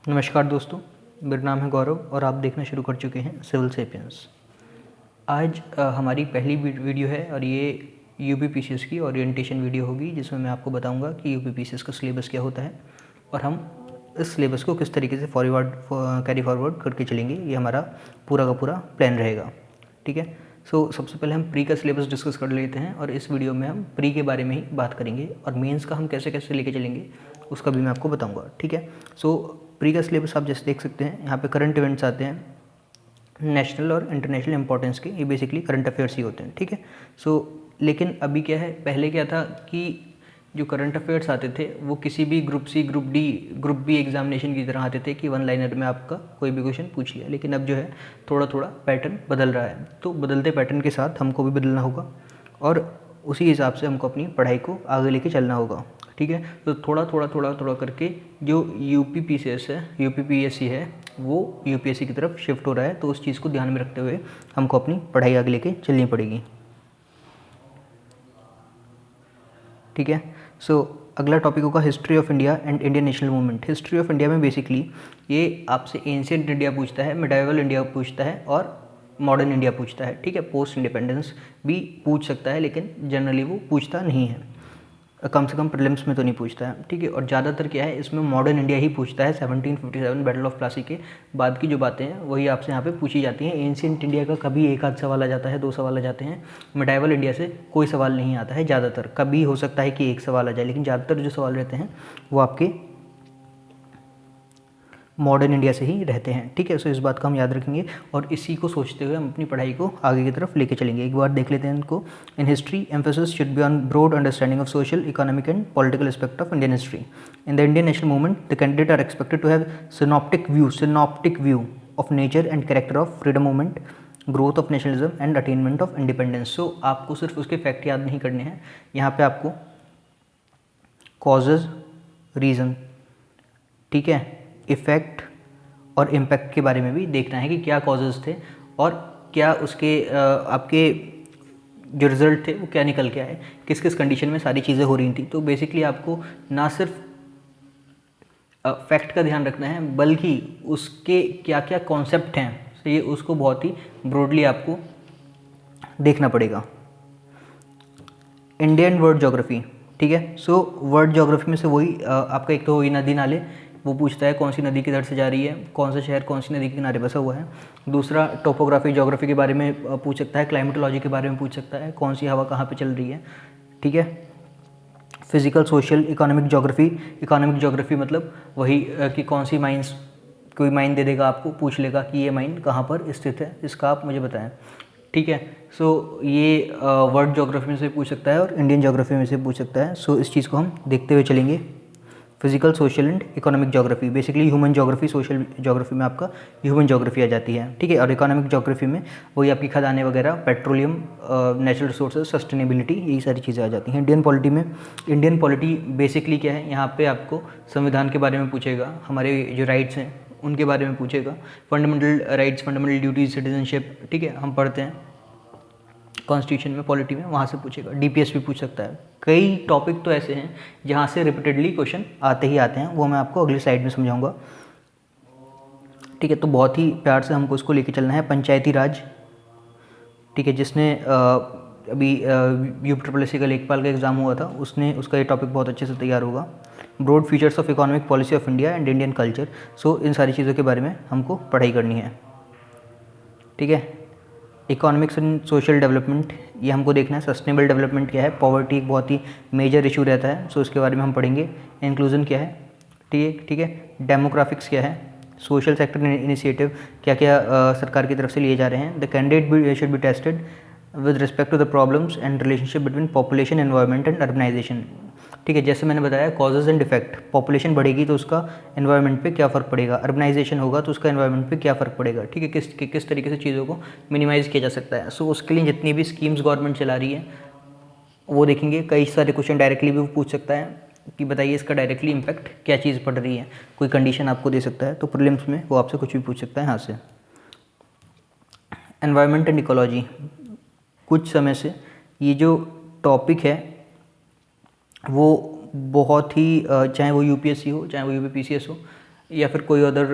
नमस्कार दोस्तों, मेरा नाम है गौरव और आप देखना शुरू कर चुके हैं सिविल सेपियंस। आज हमारी पहली वीडियो है और ये यूपीपीसीएस की ओरिएंटेशन वीडियो होगी, जिसमें मैं आपको बताऊंगा कि यूपीपीसीएस का सिलेबस क्या होता है और हम इस सिलेबस को किस तरीके से कैरी फॉरवर्ड करके चलेंगे। ये हमारा पूरा का पूरा प्लान रहेगा। ठीक है, सबसे पहले हम प्री का सिलेबस डिस्कस कर लेते हैं और इस वीडियो में हम प्री के बारे में ही बात करेंगे और मेंस का हम कैसे कैसे लेके चलेंगे उसका भी मैं आपको बताऊंगा। ठीक है, प्री का सिलेबस आप जैसे देख सकते हैं, यहाँ पे करंट इवेंट्स आते हैं, नेशनल और इंटरनेशनल इंपॉर्टेंस के, ये बेसिकली करंट अफेयर्स ही होते हैं। ठीक है, लेकिन अभी क्या है, पहले क्या था कि जो करंट अफेयर्स आते थे वो किसी भी group C, group D, group B examination की तरह आते थे कि वन लाइनर में आपका कोई भी क्वेश्चन पूछ लिया। लेकिन अब जो है थोड़ा थोड़ा पैटर्न बदल रहा है, तो बदलते पैटर्न के साथ हमको भी बदलना होगा और उसी हिसाब से हमको अपनी पढ़ाई को आगे लेके चलना होगा। ठीक है, तो थोड़ा करके जो यूपीपीसीएस है, यूपीपीएससी है, वो यूपीएससी की तरफ शिफ्ट हो रहा है। तो उस चीज़ को ध्यान में रखते हुए हमको अपनी पढ़ाई आगे लेके चलनी पड़ेगी। ठीक है, अगला टॉपिक होगा history of India and Indian national movement. History of India में बेसिकली ये आपसे एंशिएंट इंडिया पूछता है, मिडाइवल इंडिया पूछता है और मॉडर्न इंडिया पूछता है। ठीक है, पोस्ट इंडिपेंडेंस भी पूछ सकता है, लेकिन जनरली वो पूछता नहीं है, कम से कम प्रीलिम्स में तो नहीं पूछता है। ठीक है, और ज़्यादातर क्या है, इसमें मॉडर्न इंडिया ही पूछता है। 1757 बैटल ऑफ प्लासी के बाद की जो बातें हैं वही आपसे यहाँ पे पूछी जाती हैं। एंशिएंट इंडिया का कभी एक आध सवाल आ जाता है, 2 सवाल आ जाते हैं। मिडाइवल इंडिया से कोई सवाल नहीं आता है ज़्यादातर, कभी हो सकता है कि एक सवाल आ जाए, लेकिन ज़्यादातर जो सवाल रहते हैं वो आपके मॉडर्न इंडिया से ही रहते हैं। ठीक है, इस बात का हम याद रखेंगे और इसी को सोचते हुए हम अपनी पढ़ाई को आगे की तरफ लेके चलेंगे। एक बार देख लेते हैं इनको। In history emphasis should be on broad understanding of social, economic and political aspect of Indian history. In the Indian national movement the candidate are expected to have synoptic view of nature and character of freedom movement, growth of nationalism and attainment of independence. आपको सिर्फ उसके fact याद नहीं करने हैं, यहाँ पे आपको कॉजेज, रीज़न, ठीक है, इफ़ेक्ट और इम्पैक्ट के बारे में भी देखना है कि क्या कॉजेज़ थे और क्या उसके आपके जो रिज़ल्ट थे वो क्या निकल के आए, किस किस कंडीशन में सारी चीज़ें हो रही थी। तो बेसिकली आपको ना सिर्फ फैक्ट का ध्यान रखना है, बल्कि उसके क्या क्या कॉन्सेप्ट हैं, तो ये उसको बहुत ही ब्रॉडली आपको देखना पड़ेगा। इंडियन वर्ल्ड ज्योग्राफी, ठीक है, वर्ल्ड ज्योग्राफी में से वही आपका एक तो वही नदी नाले, वो पूछता है कौन सी नदी किधर से जा रही है, कौन सा शहर कौन सी नदी के किनारे बसा हुआ है। दूसरा टोपोग्राफी, ज्योग्राफी के बारे में पूछ सकता है, क्लाइमेटोलॉजी के बारे में पूछ सकता है, कौन सी हवा कहाँ पे चल रही है। ठीक है, फिजिकल, सोशल, इकोनॉमिक ज्योग्राफी मतलब वही कि कौन सी माइंस, कोई माइन दे देगा आपको, पूछ लेगा कि ये माइन कहाँ पर स्थित है, इसका आप मुझे बताएं। ठीक है, ये वर्ल्ड ज्योग्राफी में से पूछ सकता है और इंडियन ज्योग्राफी में से पूछ सकता है। इस चीज़ को हम देखते हुए चलेंगे। Physical, social and economic geography, basically human geography, social geography में आपका ह्यूमन ज्योग्राफी आ जाती है। ठीक है, और इकोनॉमिक ज्योग्राफी में वही आपकी खदानें वगैरह, पेट्रोलियम, नेचुरल रिसोर्सेज, सस्टेनेबिलिटी, यही सारी चीज़ें आ जाती हैं। इंडियन पॉलिटी बेसिकली क्या है, यहाँ पे आपको संविधान के बारे में पूछेगा, हमारे जो राइट्स हैं उनके बारे में पूछेगा, fundamental rights, fundamental duties, citizenship. ठीक है, हम पढ़ते हैं कॉन्स्टिट्यूशन में, पॉलिटी में, वहाँ से पूछेगा। डीपीएस भी पूछ सकता है। कई टॉपिक तो ऐसे हैं जहाँ से रिपीटेडली क्वेश्चन आते ही आते हैं, वो मैं आपको अगली स्लाइड में समझाऊंगा। ठीक है, तो बहुत ही प्यार से हमको इसको लेके चलना है। पंचायती राज, ठीक है, जिसने अभी यूपीएससी का लेखपाल का एग्ज़ाम हुआ था, उसका ये टॉपिक बहुत अच्छे से तैयार होगा। Broad features of economic policy of India and Indian culture. इन सारी चीज़ों के बारे में हमको पढ़ाई करनी है। ठीक है, इकोनॉमिक्स एंड सोशल डेवलपमेंट, ये हमको देखना है। सस्टेनेबल डेवलपमेंट क्या है, पॉवर्टी एक बहुत ही मेजर इशू रहता है, इसके बारे में हम पढ़ेंगे। इंक्लूजन क्या है, ठीक है, डेमोग्राफिक्स क्या है, सोशल सेक्टर इनिशिएटिव क्या क्या सरकार की तरफ से लिए जा रहे हैं। The candidate should be tested with respect to the problems and relationship between population, environment and urbanisation. ठीक है, जैसे मैंने बताया, कॉजेज एंड इफेक्ट, पॉपुलेशन बढ़ेगी तो उसका एनवायरनमेंट पे क्या फ़र्क पड़ेगा, अर्बनाइजेशन होगा तो उसका एनवायरनमेंट पे क्या फ़र्क पड़ेगा। ठीक है, किस तरीके से चीज़ों को मिनिमाइज़ किया जा सकता है। उसके लिए जितनी भी स्कीम्स गवर्नमेंट चला रही है वो देखेंगे। कई सारे क्वेश्चन डायरेक्टली भी वो पूछ सकता है कि बताइए इसका डायरेक्टली इम्पैक्ट क्या चीज़ पड़ रही है, कोई कंडीशन आपको दे सकता है, तो प्रीलिम्स में वो आपसे कुछ भी पूछ सकता है यहाँ से। एनवायरनमेंट एंड इकोलॉजी, कुछ समय से ये जो टॉपिक है वो बहुत ही, चाहे वो यूपीएससी हो चाहे वो यूपीपीसीएस हो, या फिर कोई other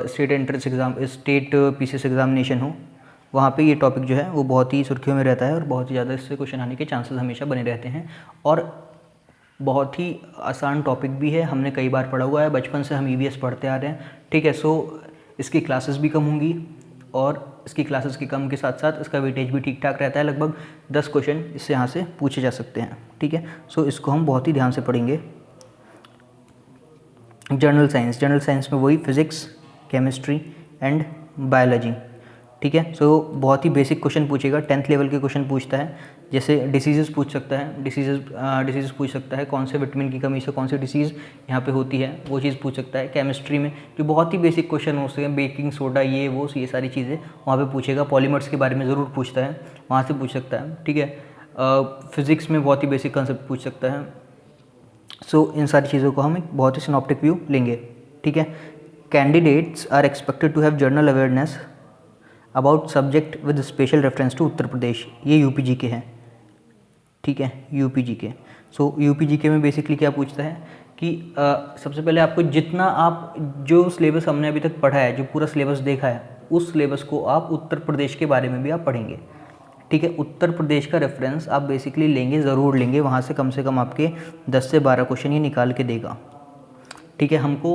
state entrance exam, state PCS examination हो, वहाँ पे ये टॉपिक जो है वो बहुत ही सुर्खियों में रहता है और बहुत ही ज़्यादा इससे क्वेश्चन आने के चांसेस हमेशा बने रहते हैं। और बहुत ही आसान टॉपिक भी है, हमने कई बार पढ़ा हुआ है, बचपन से हम ईवीएस पढ़ते आ रहे हैं, ठीक है। सो इसकी क्लासेस भी कम होंगी और इसकी क्लासेस के कम के साथ साथ इसका वेटेज भी ठीक ठाक रहता है, लगभग 10 क्वेश्चन इससे यहाँ से पूछे जा सकते हैं, ठीक है। सो इसको हम बहुत ही ध्यान से पढ़ेंगे। जनरल साइंस में वही फिज़िक्स, केमिस्ट्री एंड बायोलॉजी, ठीक है। सो बहुत ही बेसिक क्वेश्चन पूछेगा, 10th लेवल के क्वेश्चन पूछता है, जैसे डिसीज़ पूछ सकता है, डिसीज़ पूछ सकता है, कौन से विटामिन की कमी से कौन सी डिसीज़ यहाँ पे होती है, वो चीज़ पूछ सकता है। केमिस्ट्री में जो बहुत ही बेसिक क्वेश्चन हो सकते हैं, बेकिंग सोडा, ये सारी चीज़ें वहाँ पे पूछेगा। पॉलीमर्स के बारे में ज़रूर पूछता है, वहाँ से पूछ सकता है, ठीक है। फिज़िक्स में बहुत ही बेसिक कंसेप्ट पूछ सकता है। सो इन सारी चीज़ों को हम एक बहुत ही सिनॉप्टिक व्यू लेंगे, ठीक है। Candidates are expected to have general awareness about subject with special reference to Uttar Pradesh, ये यूपी के हैं, ठीक है, यूपी के। सो यूपी के में बेसिकली क्या पूछता है कि सबसे पहले आपको जितना आप जो सिलेबस हमने अभी तक पढ़ा है, जो पूरा सिलेबस देखा है, उस सिलेबस को आप उत्तर प्रदेश के बारे में भी आप पढ़ेंगे, ठीक है। उत्तर प्रदेश का रेफरेंस आप बेसिकली लेंगे, ज़रूर लेंगे, वहाँ से कम आपके 10 से 12 क्वेश्चन ये निकाल के देगा, ठीक है। हमको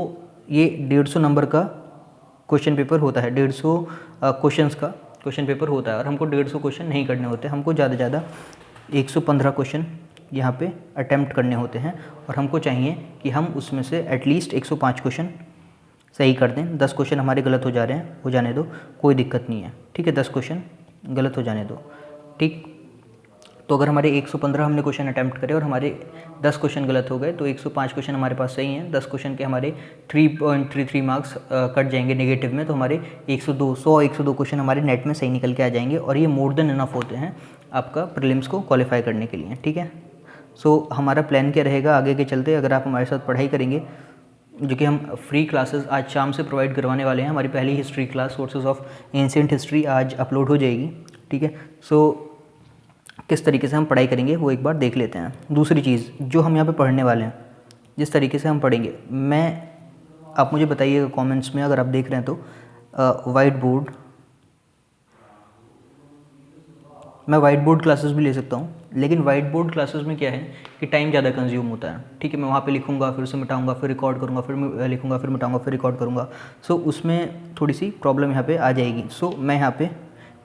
ये 150 नंबर का क्वेश्चन पेपर होता है, 150 क्वेश्चंस का क्वेश्चन पेपर होता है और हमको 150 क्वेश्चन नहीं करने होते, हमको ज़्यादा से ज़्यादा 115 क्वेश्चन यहाँ पे अटैम्प्ट करने होते हैं और हमको चाहिए कि हम उसमें से एटलीस्ट 105 क्वेश्चन सही कर दें। 10 क्वेश्चन हमारे गलत हो जा रहे हैं, हो जाने दो, कोई दिक्कत नहीं है, ठीक है। 10 क्वेश्चन गलत हो जाने दो, ठीक। तो अगर हमारे 115 हमने क्वेश्चन अटैम्प्ट करे और हमारे 10 क्वेश्चन गलत हो गए तो 105 क्वेश्चन हमारे पास सही हैं, 10 क्वेश्चन के हमारे 3.33 मार्क्स कट जाएंगे नेगेटिव में, तो हमारे 102 क्वेश्चन हमारे नेट में सही निकल के आ जाएंगे और ये मोर देन इनफ होते हैं आपका प्रीलिम्स को क्वालिफाई करने के लिए, ठीक है। सो हमारा प्लान क्या रहेगा आगे के चलते, अगर आप हमारे साथ पढ़ाई करेंगे, जो कि हम फ्री क्लासेस आज शाम से प्रोवाइड करवाने वाले हैं। हमारी पहली history class sources of ancient history आज अपलोड हो जाएगी, ठीक है। सो किस तरीके से हम पढ़ाई करेंगे वो एक बार देख लेते हैं। दूसरी चीज़ जो हम यहाँ पे पढ़ने वाले हैं, जिस तरीके से हम पढ़ेंगे, आप मुझे बताइएगा कमेंट्स में अगर आप देख रहे हैं तो वाइट बोर्ड, मैं वाइट बोर्ड क्लासेस भी ले सकता हूँ, लेकिन वाइट बोर्ड क्लासेस में क्या है कि टाइम ज़्यादा कंज्यूम होता है, ठीक है। मैं वहाँ पे लिखूँगा, फिर उसे मिटाऊँगा, फिर रिकॉर्ड करूँगा, फिर लिखूँगा, फिर मिटाऊँगा, फिर रिकॉर्ड करूँगा। सो उसमें थोड़ी सी प्रॉब्लम यहाँ पे आ जाएगी। सो मैं यहाँ पे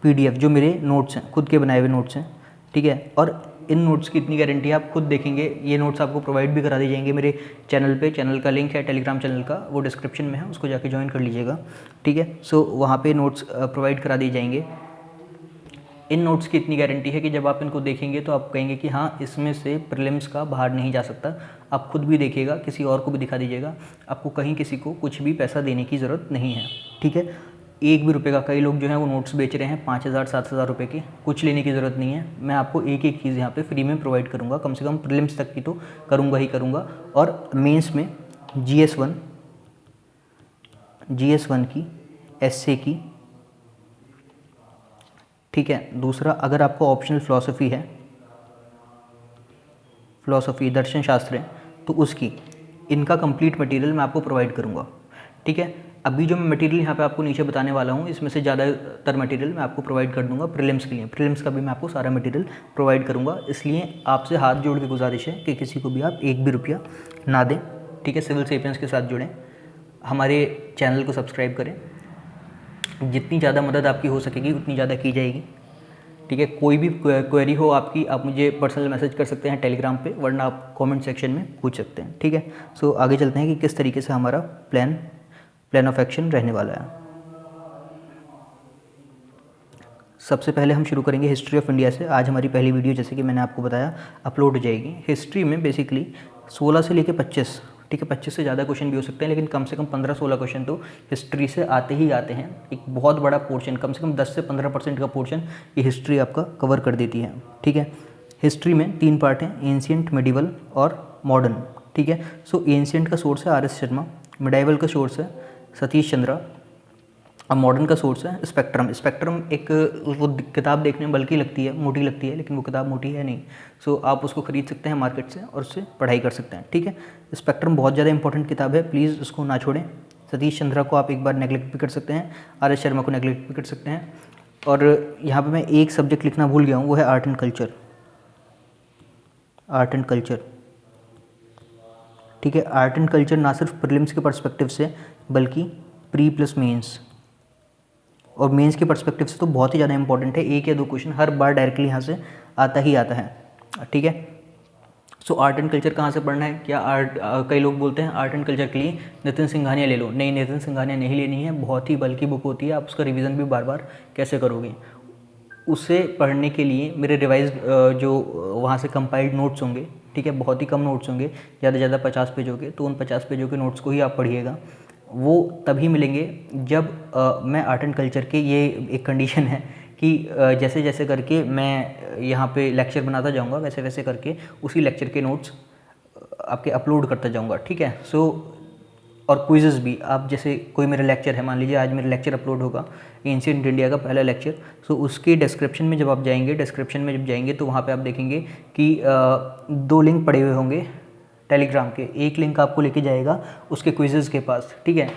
PDF जो मेरे नोट्स हैं, खुद के बनाए हुए नोट्स हैं, ठीक है। और इन नोट्स की इतनी गारंटी है, आप खुद देखेंगे, ये नोट्स आपको प्रोवाइड भी करा दी जाएंगे मेरे चैनल पे। चैनल का लिंक है टेलीग्राम चैनल का, वो डिस्क्रिप्शन में है, उसको जाके ज्वाइन कर लीजिएगा, ठीक है। सो वहाँ पे नोट्स प्रोवाइड करा दिए जाएंगे। इन नोट्स की इतनी गारंटी है कि जब आप इनको देखेंगे तो आप कहेंगे कि हाँ, इसमें से प्रीलिम्स का बाहर नहीं जा सकता। आप खुद भी देखिएगा, किसी और को भी दिखा दीजिएगा, आपको कहीं किसी को कुछ भी पैसा देने की ज़रूरत नहीं है, ठीक है। 1 भी रुपये का, कई लोग जो हैं वो नोट्स बेच रहे हैं 5,000 7,000 रुपये के, कुछ लेने की ज़रूरत नहीं है। मैं आपको एक एक चीज़ यहाँ पे फ्री में प्रोवाइड करूँगा, कम से कम प्रीलिम्स तक की तो करूँगा ही करूँगा। और मेंस में GS1 की, एसए की, ठीक है। दूसरा, अगर आपको ऑप्शनल फ़िलॉसफ़ी दर्शन शास्त्र है तो उसकी, इनका कंप्लीट मटेरियल मैं आपको प्रोवाइड करूँगा, ठीक है। अभी जो मैं मटेरियल यहाँ पे आपको नीचे बताने वाला हूँ, इसमें से ज़्यादातर मटेरियल मैं आपको प्रोवाइड कर दूँगा प्रीलिम्स के लिए। प्रीलिम्स का भी मैं आपको सारा मटेरियल प्रोवाइड करूँगा, इसलिए आपसे हाथ जोड़ के गुजारिश है कि किसी को भी आप 1 भी रुपया ना दें, ठीक है। सिविल सेपियंस के साथ जुड़ें, हमारे चैनल को सब्सक्राइब करें, जितनी ज़्यादा मदद आपकी हो सकेगी उतनी ज़्यादा की जाएगी, ठीक है। कोई भी क्वेरी हो आपकी, आप मुझे पर्सनल मैसेज कर सकते हैं टेलीग्राम पे, वरना आप कमेंट सेक्शन में पूछ सकते हैं, ठीक है। सो आगे चलते हैं कि किस तरीके से हमारा प्लान ऑफ एक्शन रहने वाला है। सबसे पहले हम शुरू करेंगे हिस्ट्री ऑफ इंडिया से। आज हमारी पहली वीडियो, जैसे कि मैंने आपको बताया, अपलोड हो जाएगी। हिस्ट्री में बेसिकली 16 से लेकर 25, ठीक है, 25 से ज़्यादा क्वेश्चन भी हो सकते हैं, लेकिन कम से कम 15-16 क्वेश्चन तो हिस्ट्री से आते ही आते हैं। एक बहुत बड़ा पोर्शन, कम से कम 10 से 15% का पोर्शन ये हिस्ट्री आपका कवर कर देती है, ठीक है। हिस्ट्री में 3 पार्ट हैं, एंशिएंट, मिडिवल और मॉडर्न, ठीक है। सो एंशिएंट का सोर्स है RS शर्मा, मिडाइवल का सोर्स है सतीश चंद्रा, अब मॉडर्न का सोर्स है स्पेक्ट्रम एक वो किताब देखने में बल्कि लगती है, मोटी लगती है, लेकिन वो किताब मोटी है नहीं। सो आप उसको खरीद सकते हैं मार्केट से और उससे पढ़ाई कर सकते हैं, ठीक है। स्पेक्ट्रम बहुत ज़्यादा इंपॉर्टेंट किताब है, प्लीज़ उसको ना छोड़ें, सतीश चंद्रा को आप एक बार नेगलेक्ट भी कर सकते हैं, आर एस शर्मा को नेगलेक्ट भी कर सकते हैं। और यहाँ पे मैं एक सब्जेक्ट लिखना भूल गया हूँ, वो है art and culture. Art and culture, ठीक है। आर्ट एंड कल्चर ना सिर्फ प्रीलिम्स के पर्सपेक्टिव से बल्कि प्री प्लस मेंस और मेंस के पर्सपेक्टिव से तो बहुत ही ज़्यादा इंपॉर्टेंट है। एक या दो क्वेश्चन हर बार डायरेक्टली यहाँ से आता ही आता है, ठीक है। सो आर्ट एंड कल्चर कहाँ से पढ़ना है? क्या कई लोग बोलते हैं आर्ट एंड कल्चर के लिए नितिन सिंघानिया ले लो। नहीं, नितिन सिंघानिया नहीं लेनी है, बहुत ही बल्कि बुक होती है, आप उसका रिवीजन भी बार बार कैसे करोगे। उसे पढ़ने के लिए मेरे रिवाइज जो वहाँ से कंपाइल्ड नोट्स होंगे, ठीक है, बहुत ही कम नोट्स होंगे, ज़्यादा से ज़्यादा 50 पेजों के, तो उन 50 पेजों के नोट्स को ही आप पढ़िएगा। वो तभी मिलेंगे जब मैं आर्ट एंड कल्चर के, ये एक कंडीशन है कि जैसे जैसे करके मैं यहाँ पे लेक्चर बनाता जाऊँगा वैसे वैसे करके उसी लेक्चर के नोट्स आपके अपलोड करता जाऊँगा, ठीक है। सो और क्विज़ेस भी, आप जैसे कोई मेरा लेक्चर है, मान लीजिए आज मेरा लेक्चर अपलोड होगा एंशिएंट इंडिया का पहला लेक्चर, सो उसके डिस्क्रिप्शन में जब आप जाएंगे, डिस्क्रिप्शन में जब जाएंगे तो वहाँ पे आप देखेंगे कि 2 लिंक पड़े हुए होंगे टेलीग्राम के। एक लिंक आपको लेके जाएगा उसके क्विज़ेस के पास, ठीक है।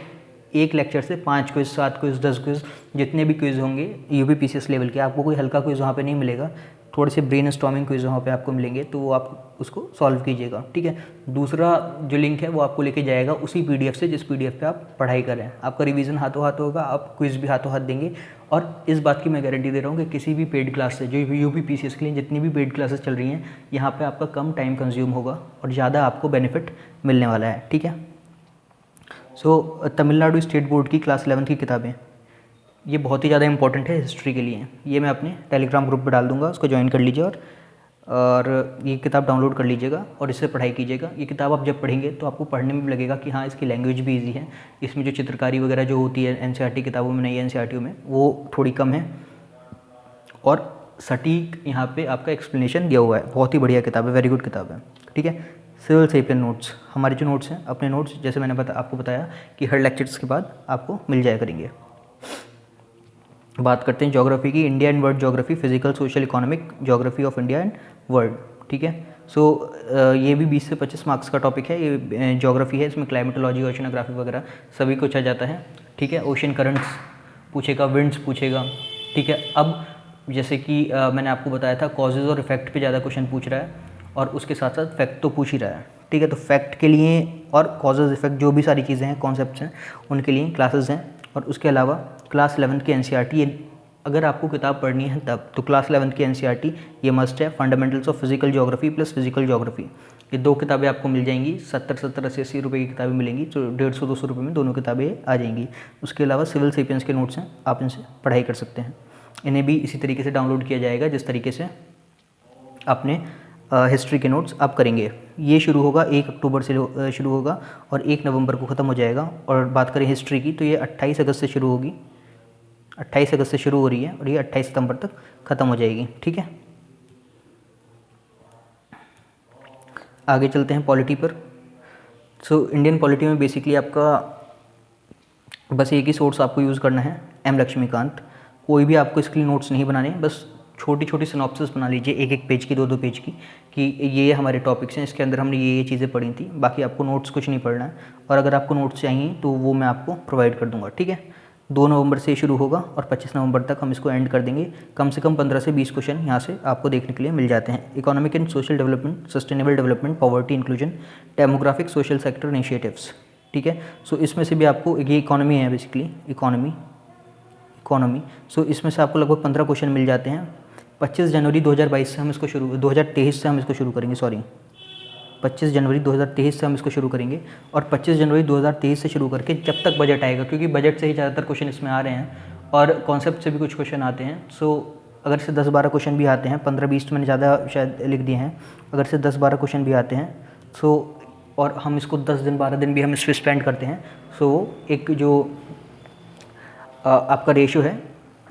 एक लेक्चर से 5 क्विज़, 7 क्विज़, 10 क्विज़, जितने भी क्विज़ होंगे यूपीपीसीएस लेवल के, आपको कोई हल्का क्विज़ वहाँ पे नहीं मिलेगा, थोड़े से ब्रेन स्टॉर्मिंग क्विज़ वहाँ पे आपको मिलेंगे, तो वो आप उसको सॉल्व कीजिएगा, ठीक है। दूसरा जो लिंक है वो आपको लेके जाएगा उसी पीडीएफ से जिस पीडीएफ पे आप पढ़ाई कर रहे हैं। आपका रिवीजन हाथों हाथ होगा, आप क्विज़ भी हाथों हाथ देंगे। और इस बात की मैं गारंटी दे रहा हूँ कि किसी भी पेड क्लास से, जो यूपीपीसीएस के लिए जितनी भी पेड क्लासेस चल रही हैं, यहाँ पर आपका कम टाइम कंज्यूम होगा और ज़्यादा आपको बेनिफिट मिलने वाला है, ठीक है। सो तमिलनाडु स्टेट बोर्ड की क्लास 11 की किताबें, ये बहुत ही ज़्यादा इंपॉर्टेंट है हिस्ट्री के लिए। ये मैं अपने टेलीग्राम ग्रुप पे डाल दूंगा, उसको ज्वाइन कर लीजिए और ये किताब डाउनलोड कर लीजिएगा और इससे पढ़ाई कीजिएगा। ये किताब आप जब पढ़ेंगे तो आपको पढ़ने में भी लगेगा कि हाँ, इसकी लैंग्वेज भी ईजी है, इसमें जो चित्रकारी वगैरह जो होती है एनसीईआरटी किताबों में, नहीं एनसीईआरटी में, वो थोड़ी कम है और सटीक यहाँ पे आपका एक्सप्लेनेशन दिया हुआ है। बहुत ही बढ़िया किताब है, वेरी गुड किताब है, ठीक है। सिविल सेपियन नोट्स, हमारे जो नोट्स हैं, अपने नोट्स जैसे मैंने आपको बताया कि हर लेक्चर्स के बाद आपको मिल जाया करेंगे। बात करते हैं ज्योग्राफी की, India and world geography, physical, social, economic, geography of India and world, ठीक है। सो ये भी 20 से 25 मार्क्स का टॉपिक है, ये ज्योग्राफी है, इसमें क्लाइमेटोलॉजी, ओशनोग्राफी वगैरह सभी कुछ आ जाता है, ठीक है। ओशन करंट्स पूछेगा, विंड्स पूछेगा, ठीक है। अब जैसे कि मैंने आपको बताया था कॉजेज़ और इफेक्ट पे ज़्यादा क्वेश्चन पूछ रहा है और उसके साथ साथ फैक्ट तो पूछ ही रहा है, ठीक है। तो फैक्ट के लिए और कॉजेज़ इफेक्ट जो भी सारी चीज़ें हैं, कॉन्सेप्ट्स हैं, उनके लिए क्लासेस हैं। और उसके अलावा क्लास 11 की एनसीईआरटी, अगर आपको किताब पढ़नी है तब तो क्लास 11 की एनसीईआरटी ये मस्ट है। Fundamentals of physical geography plus physical geography, ये 2 किताबें आपको मिल जाएंगी। 70 80 रुपये की किताबें मिलेंगी, तो 150-200 रुपये में दोनों किताबें आ जाएंगी। उसके अलावा सिविल सेपियंस के नोट्स हैं, आप इनसे पढ़ाई कर सकते हैं। इन्हें भी इसी तरीके से डाउनलोड किया जाएगा जिस तरीके से आपने हिस्ट्री के नोट्स आप करेंगे। ये शुरू होगा 1 अक्टूबर से शुरू होगा और 1 नवंबर को ख़त्म हो जाएगा। और बात करें हिस्ट्री की तो ये 28 अगस्त से शुरू होगी, 28 अगस्त से शुरू हो रही है और ये 28 सितंबर तक ख़त्म हो जाएगी, ठीक है। आगे चलते हैं पॉलिटी पर। सो इंडियन पॉलिटी में बेसिकली आपका बस एक ही सोर्स आपको यूज़ करना है, एम लक्ष्मीकांत। कोई भी आपको इसके लिए नोट्स नहीं बनाने, बस छोटी छोटी सिनॉप्सिस बना लीजिए, 1-1 पेज की, 2-2 पेज की, कि ये हमारे टॉपिक्स हैं, इसके अंदर हमने ये चीज़ें पढ़ी थी। बाकी आपको नोट्स कुछ नहीं पढ़ना है और अगर आपको नोट्स चाहिए तो वो मैं आपको प्रोवाइड कर दूंगा, ठीक है। 2 नवंबर से शुरू होगा और 25 नवंबर तक हम इसको एंड कर देंगे। कम से कम 15 से 20 क्वेश्चन यहाँ से आपको देखने के लिए मिल जाते हैं। Economic and social development, sustainable development, poverty inclusion, demographic, social sector initiatives, ठीक है। सो इसमें से भी आपको, ये इकोनॉमी है बेसिकली, इकोनॉमी। सो इसमें से आपको लगभग 15 क्वेश्चन मिल जाते हैं। 25 जनवरी 2022 से हम इसको 2023 से हम इसको शुरू करेंगे, 25 जनवरी 2023 से हम इसको शुरू करेंगे और 25 जनवरी 2023 से शुरू करके जब तक बजट आएगा, क्योंकि बजट से ही ज़्यादातर क्वेश्चन इसमें आ रहे हैं और कॉन्सेप्ट से भी कुछ क्वेश्चन आते हैं। सो अगर से 10-12 क्वेश्चन भी आते हैं, 15-20 मैंने ज़्यादा शायद लिख दिए हैं, अगर से 10-12 क्वेश्चन भी आते हैं सो, और हम इसको 10 दिन 12 दिन भी हम इस पर स्पेंड करते हैं, सो एक जो आपका रेशो है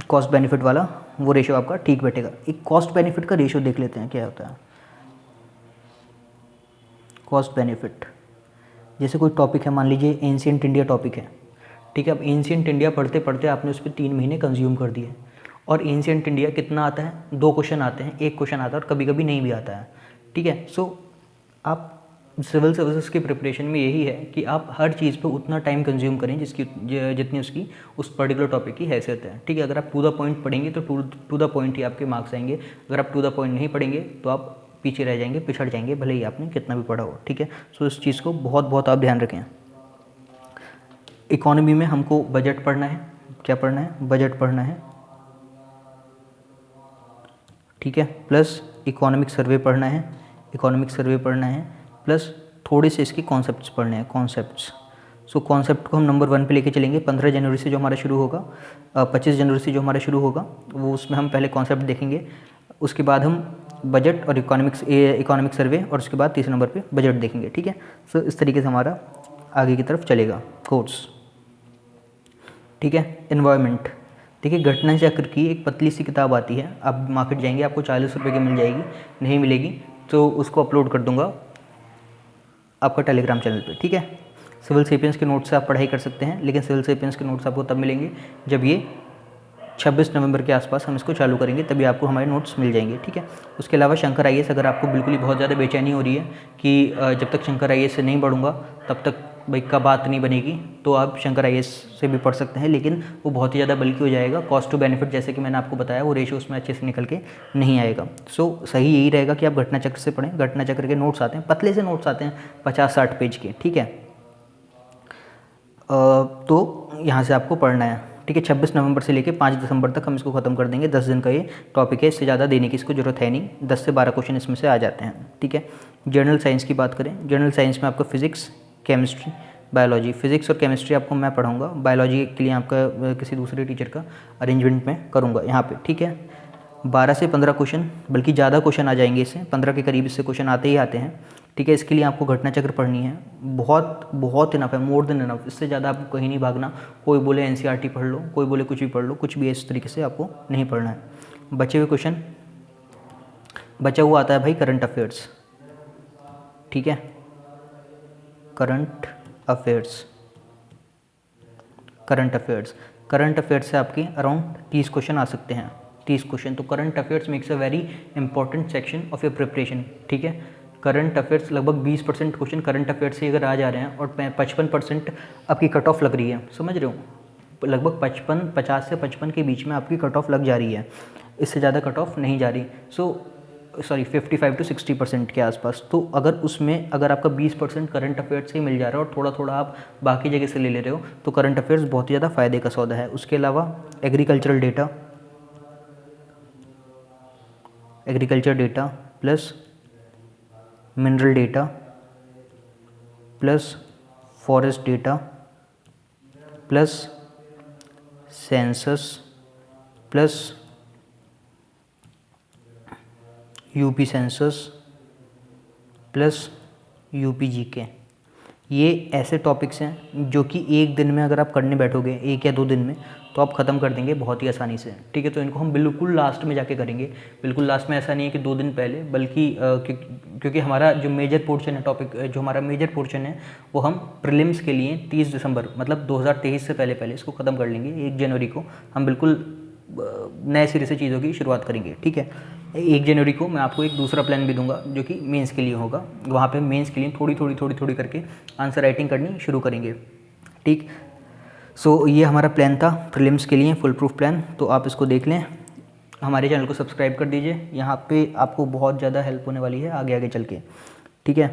कॉस्ट बेनिफिट वाला, वो रेशो आपका ठीक बैठेगा। एक कॉस्ट बेनिफिट का रेशो देख लेते हैं क्या होता है। कॉस्ट बेनिफिट, जैसे कोई टॉपिक है, मान लीजिए एंशिएंट इंडिया टॉपिक है, ठीक है। अब एंशिएंट इंडिया पढ़ते पढ़ते आपने उस पर 3 महीने कंज्यूम कर दिए और एंशिएंट इंडिया कितना आता है, 2 क्वेश्चन आते हैं, 1 क्वेश्चन आता है और कभी कभी नहीं भी आता है, ठीक है। सो आप सिविल सर्विसेज की प्रिपरेशन में यही है कि आप हर चीज़ पे उतना टाइम कंज्यूम करें जितनी उसकी उस पर्टिकुलर टॉपिक की हैसियत है, ठीक है। अगर आप टू द पॉइंट पढ़ेंगे तो टू द पॉइंट ही आपके मार्क्स आएंगे। अगर आप टू द पॉइंट नहीं पढ़ेंगे तो आप पीछे रह जाएंगे, पिछड़ जाएंगे, भले ही आपने कितना भी पढ़ा हो, ठीक है। सो इस चीज़ को बहुत बहुत आप ध्यान रखें। इकोनॉमी में हमको बजट पढ़ना है, क्या पढ़ना है, बजट पढ़ना है, ठीक है। प्लस इकोनॉमिक सर्वे पढ़ना है, इकोनॉमिक सर्वे पढ़ना है, प्लस थोड़े से इसके कॉन्सेप्ट्स पढ़ने हैं, कॉन्सेप्ट्स। सो कॉन्सेप्ट को हम नंबर 1 पे लेके चलेंगे। 15 जनवरी से जो हमारा शुरू होगा, 25 जनवरी से जो हमारा शुरू होगा, वो उसमें हम पहले कॉन्सेप्ट देखेंगे, उसके बाद हम बजट और इकोनॉमिक सर्वे, और उसके बाद तीसरे नंबर पे बजट देखेंगे, ठीक है। सो इस तरीके से हमारा आगे की तरफ चलेगा कोर्स, ठीक है। एनवायरनमेंट, देखिए घटना चक्र की एक पतली सी किताब आती है, आप मार्केट जाएंगे आपको 40 रुपये की मिल जाएगी, नहीं मिलेगी तो उसको अपलोड कर दूंगा आपका टेलीग्राम चैनल पे, ठीक है। सिविल सेपियंस के नोट्स से आप पढ़ाई कर सकते हैं, लेकिन सिविल सेपियंस के नोट्स आपको तब मिलेंगे जब ये 26 नवंबर के आसपास हम इसको चालू करेंगे, तभी आपको हमारे नोट्स मिल जाएंगे, ठीक है। उसके अलावा शंकर आईएएस, अगर आपको बिल्कुल ही बहुत ज़्यादा बेचैनी हो रही है कि जब तक शंकर आईएएस से नहीं पढ़ूंगा तब तक भाई का बात नहीं बनेगी, तो आप शंकर आईएएस से भी पढ़ सकते हैं, लेकिन वो बहुत ही ज़्यादा बल्कि हो जाएगा। कॉस्ट टू बेनिफिट जैसे कि मैंने आपको बताया, वो रेशियो उसमें अच्छे से निकल के नहीं आएगा। सो सही यही रहेगा कि आप घटना चक्र से पढ़ें। घटना चक्र के नोट्स आते हैं, पतले से नोट्स आते हैं 50-60 पेज के, ठीक है। तो यहाँ से आपको पढ़ना है, ठीक है। 26 नवंबर से लेकर 5 दिसंबर तक हम इसको ख़त्म कर देंगे। 10 दिन का ये टॉपिक है, इससे ज़्यादा देने की इसको ज़रूरत है नहीं। 10 से 12 क्वेश्चन इसमें से आ जाते हैं, ठीक है। जनरल साइंस की बात करें, जनरल साइंस में आपको फिजिक्स, केमिस्ट्री, बायोलॉजी, फिजिक्स और केमिस्ट्री आपको मैं पढ़ाऊँगा। बायोलॉजी के लिए आपका किसी दूसरे टीचर का अरेंजमेंट में करूँगा यहाँ पर, ठीक है। 12 से 15 क्वेश्चन, बल्कि ज़्यादा क्वेश्चन आ जाएंगे इससे, 15 के करीब इससे क्वेश्चन आते ही आते हैं, ठीक है। इसके लिए आपको घटना चक्र पढ़नी है, बहुत बहुत इनफ है, मोर देन इनफ। इससे ज़्यादा आपको कहीं नहीं भागना। कोई बोले एनसीईआरटी पढ़ लो, कोई बोले कुछ भी पढ़ लो, कुछ भी इस तरीके से आपको नहीं पढ़ना है। बचे हुए क्वेश्चन, बचा हुआ आता है भाई करंट अफेयर्स, ठीक है। Current affairs, current affairs, current affairs से आपके अराउंड 30 क्वेश्चन आ सकते हैं, 30 क्वेश्चन। तो current affairs makes a very important section of your preparation, ठीक है। करंट अफेयर्स लगभग 20% क्वेश्चन करंट अफेयर्स से अगर आ जा रहे हैं और 55% आपकी कट ऑफ लग रही है, समझ रहे हो, लगभग 50 से 55 के बीच में आपकी कट ऑफ लग जा रही है, इससे ज़्यादा कट ऑफ नहीं जा रही। सो सॉरी 55 to 60% के आसपास। तो अगर उसमें अगर आपका 20% करंट अफेयर्स से ही मिल जा रहा है और थोड़ा थोड़ा आप बाकी जगह से ले रहे हो, तो करंट अफेयर्स बहुत ही ज़्यादा फ़ायदे का सौदा है। उसके अलावा agriculture data plus mineral data plus forest data plus census plus UP census plus UP GK, ये ऐसे टॉपिक्स हैं जो कि एक दिन में अगर आप करने बैठोगे, 1 या 2 दिन में, तो आप ख़त्म कर देंगे बहुत ही आसानी से, ठीक है। तो इनको हम बिल्कुल लास्ट में जाके करेंगे, बिल्कुल लास्ट में, ऐसा नहीं है कि 2 दिन पहले, बल्कि क्योंकि हमारा जो मेजर पोर्शन है टॉपिक, जो हमारा मेजर पोर्शन है वो हम प्रीलिम्स के लिए 30 दिसंबर मतलब 2023 से पहले इसको ख़त्म कर लेंगे। 1 जनवरी को हम बिल्कुल नए सिरे से चीज़ों की शुरुआत करेंगे, ठीक है। 1 जनवरी को मैं आपको एक दूसरा प्लान भी दूंगा जो कि मेंस के लिए होगा। वहाँ पे मेंस के लिए थोड़ी करके आंसर राइटिंग करनी शुरू करेंगे, ठीक। सो ये हमारा प्लान था प्रीलिम्स के लिए, फुल प्रूफ प्लान। तो आप इसको देख लें, हमारे चैनल को सब्सक्राइब कर दीजिए, यहाँ पे आपको बहुत ज़्यादा हेल्प होने वाली है आगे चल के, ठीक है।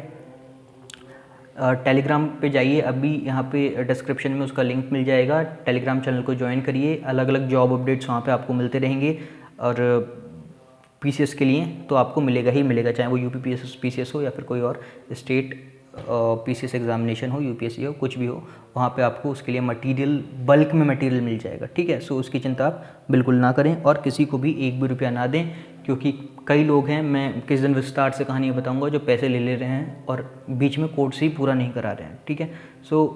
टेलीग्राम पे जाइए, अभी यहाँ पे डिस्क्रिप्शन में उसका लिंक मिल जाएगा। टेलीग्राम चैनल को ज्वाइन करिए, अलग अलग जॉब अपडेट्स वहाँ पे आपको मिलते रहेंगे। और पीसीएस के लिए तो आपको मिलेगा ही मिलेगा, चाहे वो यूपी पीसीएस हो या फिर कोई और स्टेट पीसीएस एग्जामिनेशन हो, यूपीएससी हो, कुछ भी हो, वहाँ पे आपको उसके लिए मटेरियल, बल्क में मटेरियल मिल जाएगा, ठीक है। सो उसकी चिंता आप बिल्कुल ना करें और किसी को भी 1 भी रुपया ना दें, क्योंकि कई लोग हैं, मैं किस दिन विस्तार से कहानी बताऊंगा, जो पैसे ले रहे हैं और बीच में कोर्स ही पूरा नहीं करा रहे हैं, ठीक है। सो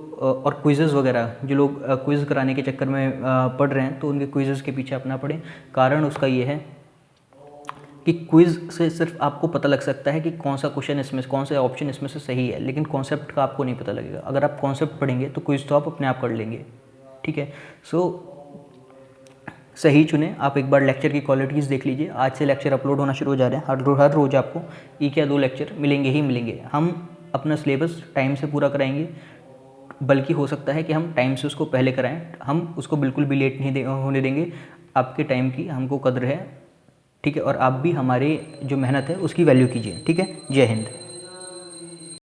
और क्विज़ेज़ वगैरह, जो लोग क्विज़ कराने के चक्कर में पढ़ रहे हैं, तो उनके क्विज़ेज़ के पीछे अपना पड़े। कारण उसका ये है कि क्विज़ से सिर्फ आपको पता लग सकता है कि कौन सा क्वेश्चन इसमें, कौन सा ऑप्शन इसमें से सही है, लेकिन कॉन्सेप्ट का आपको नहीं पता लगेगा। अगर आप कॉन्सेप्ट पढ़ेंगे तो क्विज़ तो आप अपने आप कर लेंगे, ठीक है। सो सही चुने। आप एक बार लेक्चर की क्वालिटीज़ देख लीजिए। आज से लेक्चर अपलोड होना शुरू हो जा रहे हैं, हर रोज़ आपको 1 या 2 लेक्चर मिलेंगे ही मिलेंगे। हम अपना सिलेबस टाइम से पूरा कराएंगे, बल्कि हो सकता है कि हम टाइम से उसको पहले कराएं, हम उसको बिल्कुल भी लेट नहीं होने देंगे। आपके टाइम की हमको कद्र है, ठीक है, और आप भी हमारे जो मेहनत है उसकी वैल्यू कीजिए, ठीक है। जय हिंद।